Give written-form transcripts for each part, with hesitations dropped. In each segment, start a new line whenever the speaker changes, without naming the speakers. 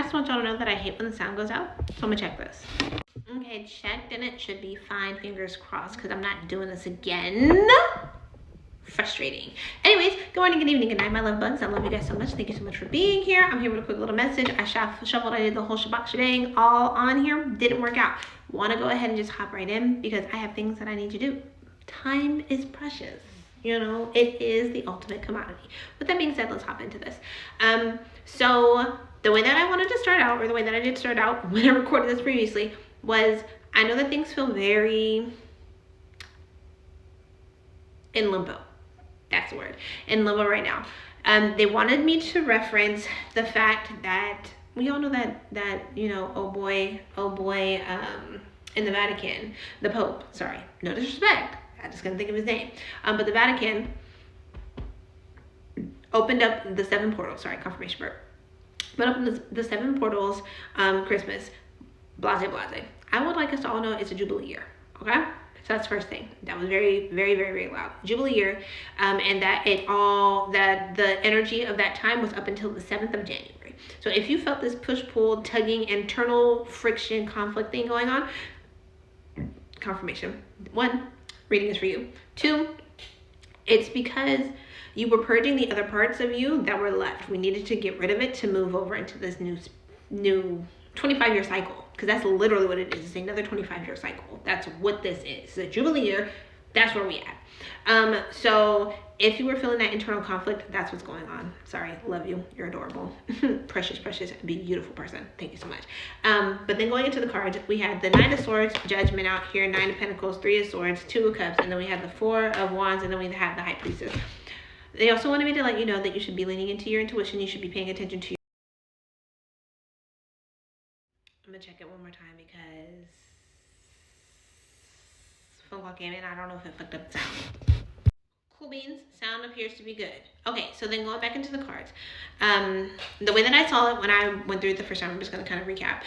just want y'all to know that I hate when the sound goes out. So I'm gonna check this. Okay, checked, and it should be fine. Fingers crossed, because I'm not doing this again. Frustrating. Anyways, good morning, good evening, good night, my love bugs. I love you guys so much. Thank you so much for being here. I'm here with a quick little message. I shuffled, I did the whole shebang all on here. Didn't work out. Want to go ahead and just hop right in because I have things that I need to do. Time is precious. You know, it is the ultimate commodity. With that being said, let's hop into this. So the way that I wanted to start out, or the way that I did start out when I recorded this previously, was I know that things feel very in limbo. That's the word. In limbo right now. They wanted me to reference the fact that we all know that you know, oh boy, in the Vatican, the Pope, sorry, no disrespect, I just couldn't think of his name, but the Vatican opened up the 7 portals, sorry, confirmation burp, but opened the 7 portals, Christmas, blase. I would like us to all know it's a Jubilee year, okay? So that's the first thing. That was very, very, very, very loud. Jubilee year, and that the energy of that time was up until the 7th of January. So if you felt this push-pull, tugging, internal friction, conflict thing going on, confirmation. 1, reading is for you. 2, it's because you were purging the other parts of you that were left. We needed to get rid of it to move over into this new 25-year cycle, because that's literally what it is. It's another 25-year cycle. That's what this is. The Jubilee year, that's where we at. So if you were feeling that internal conflict, that's what's going on. Sorry, love you. You're adorable. Precious, beautiful person. Thank you so much. But then going into the cards, we had the 9 of Swords, Judgment out here, 9 of Pentacles, 3 of Swords, 2 of Cups, and then we had the 4 of Wands, and then we have the High Priestess. They also wanted me to let you know that you should be leaning into your intuition. You should be paying attention to your... I'm gonna check it one more time because phone call came in. I don't know if it fucked up the sound. Cool beans, sound appears to be good. Okay, so then going back into the cards. The way that I saw it when I went through it the first time, I'm just gonna kind of recap.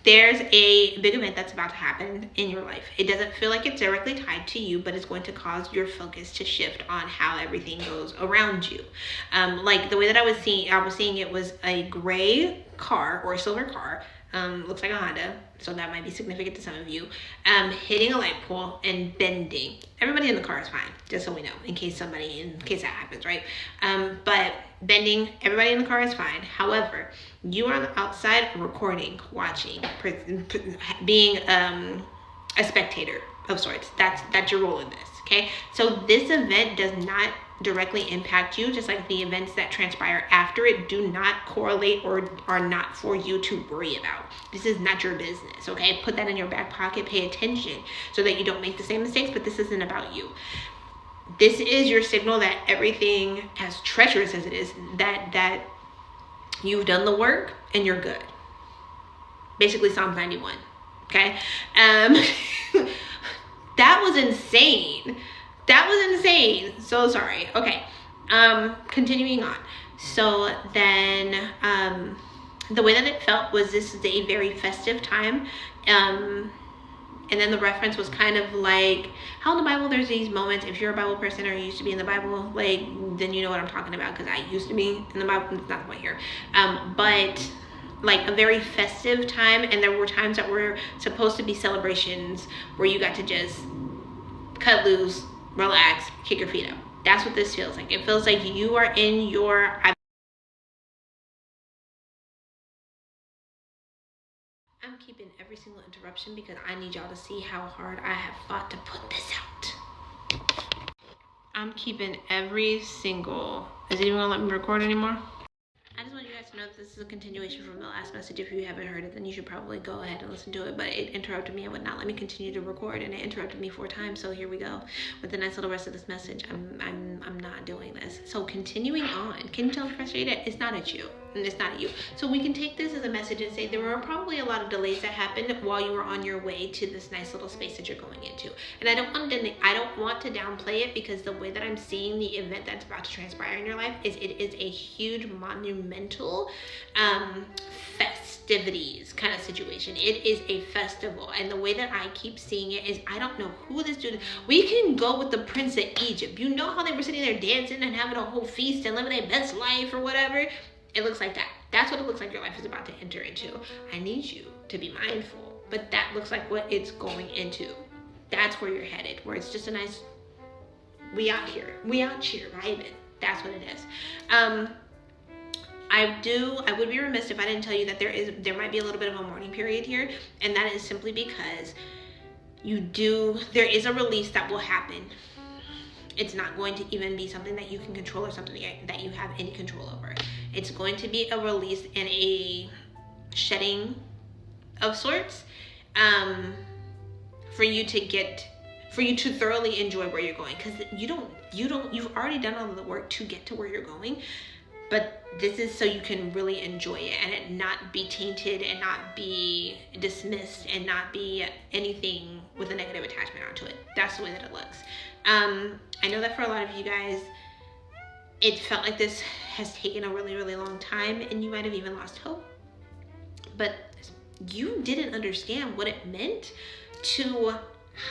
There's a big event that's about to happen in your life. It doesn't feel like it's directly tied to you, but it's going to cause your focus to shift on how everything goes around you. Like the way that I was seeing it was a gray car or a silver car. Looks like a Honda, so that might be significant to some of you, hitting a light pole and bending. Everybody in the car is fine, just so we know, in case that happens, right? But bending, everybody in the car is fine. However, you are on the outside recording, watching, being a spectator of sorts. That's your role in this, okay? So this event does not directly impact you, just like the events that transpire after it do not correlate or are not for you to worry about. This is not your business, okay? Put that in your back pocket, pay attention so that you don't make the same mistakes, but this isn't about you. This is your signal that everything, as treacherous as it is, that you've done the work and you're good. Basically Psalms 91, okay? That was insane. So sorry. Okay. Continuing on. So then the way that it felt was this is a very festive time. And then the reference was kind of like how in the Bible there's these moments, if you're a Bible person or you used to be in the Bible, like, then you know what I'm talking about, because I used to be in the Bible. It's not the point here. But like a very festive time, and there were times that were supposed to be celebrations where you got to just cut loose, relax, kick your feet up. That's what this feels like. It feels like you are in your... I'm keeping every single interruption because I need y'all to see how hard I have fought to put this out. I'm keeping every single... Is it even gonna let me record anymore? I just want you guys to know that this is a continuation from the last message. If you haven't heard it, then you should probably go ahead and listen to it. But it interrupted me and would not let me continue to record, and it interrupted me 4 times. So here we go with the nice little rest of this message. I'm not doing this. So continuing on, can you tell I'm frustrated? It's not at you, and it's not at you. So we can take this as a message and say there were probably a lot of delays that happened while you were on your way to this nice little space that you're going into. And I don't want to downplay it, because the way that I'm seeing the event that's about to transpire in your life is it is a huge monumental festivities kind of situation. It is a festival, and the way that I keep seeing it is I don't know who this dude is. We can go with the Prince of Egypt. You know how they were sitting there dancing and having a whole feast and living their best life or whatever? It looks like that. That's what it looks like your life is about to enter into. I need you to be mindful, but that looks like what it's going into. That's where you're headed, where it's just a nice, we out here vibing. That's what it is. I would be remiss if I didn't tell you that there might be a little bit of a mourning period here, and that is simply because there is a release that will happen. It's not going to even be something that you can control or something that you have any control over. It's going to be a release and a shedding of sorts, for you to thoroughly enjoy where you're going, because you've already done all of the work to get to where you're going, but this is so you can really enjoy it and it not be tainted and not be dismissed and not be anything with a negative attachment onto it. That's the way that it looks. I know that for a lot of you guys, it felt like this has taken a really, really long time and you might have even lost hope, but you didn't understand what it meant to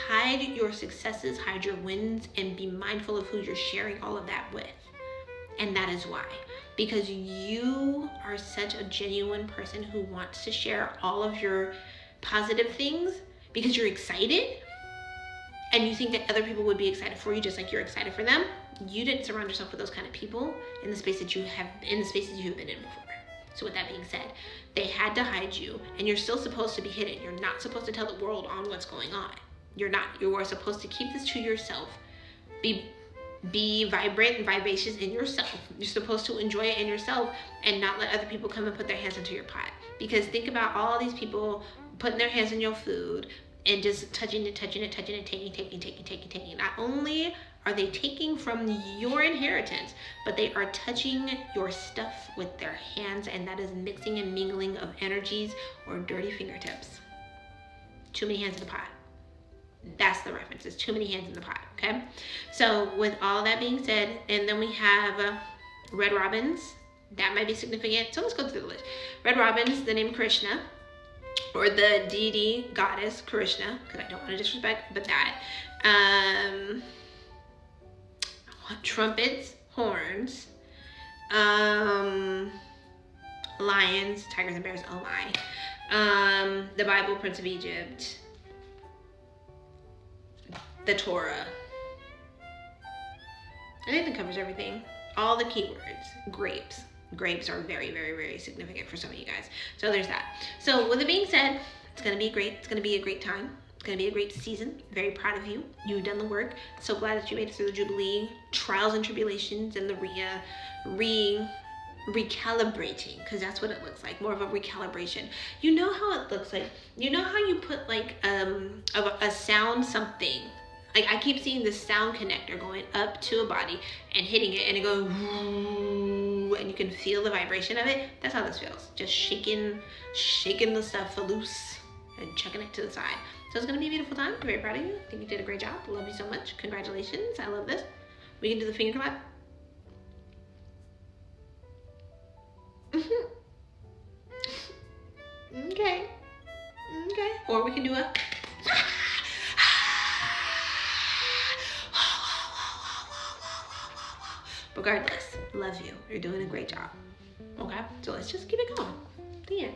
hide your successes, hide your wins, and be mindful of who you're sharing all of that with. And that is why. Because you are such a genuine person who wants to share all of your positive things because you're excited and you think that other people would be excited for you just like you're excited for them. You didn't surround yourself with those kind of people in the spaces you have been in before. So with that being said, they had to hide you, and you're still supposed to be hidden. You're not supposed to tell the world on what's going on. You're not. You are supposed to keep this to yourself. Be vibrant and vivacious in yourself. You're supposed to enjoy it in yourself and not let other people come and put their hands into your pot. Because think about all these people putting their hands in your food and just touching it, taking. Not only are they taking from your inheritance, but they are touching your stuff with their hands, and that is mixing and mingling of energies or dirty fingertips. Too many hands in the pot. That's the reference. It's too many hands in the pot, okay? So with all that being said, and then we have red robins. That might be significant. So let's go through the list. Red robins, the name Krishna, or the deity goddess Krishna, because I don't want to disrespect, but that. Trumpets, horns, lions, tigers and bears, oh my. The Bible, Prince of Egypt, the Torah. I think that covers everything. All the keywords. Grapes. Grapes are very, very, very significant for some of you guys. So there's that. So with it being said, it's going to be great. It's going to be a great time. It's going to be a great season. Very proud of you. You've done the work. So glad that you made it through the Jubilee, trials and tribulations, and the recalibrating, because that's what it looks like. More of a recalibration. You know how it looks like. You know how you put like a sound something. Like I keep seeing this sound connector going up to a body and hitting it, and it goes whoo, and you can feel the vibration of it. That's how this feels. Just shaking the stuff loose and chucking it to the side. So it's gonna be a beautiful time. I'm very proud of you. I think you did a great job. Love you so much. Congratulations. I love this. We can do the finger clap. Okay. Or we can do a regardless, love you. You're doing a great job. Okay, so let's just keep it going. The end.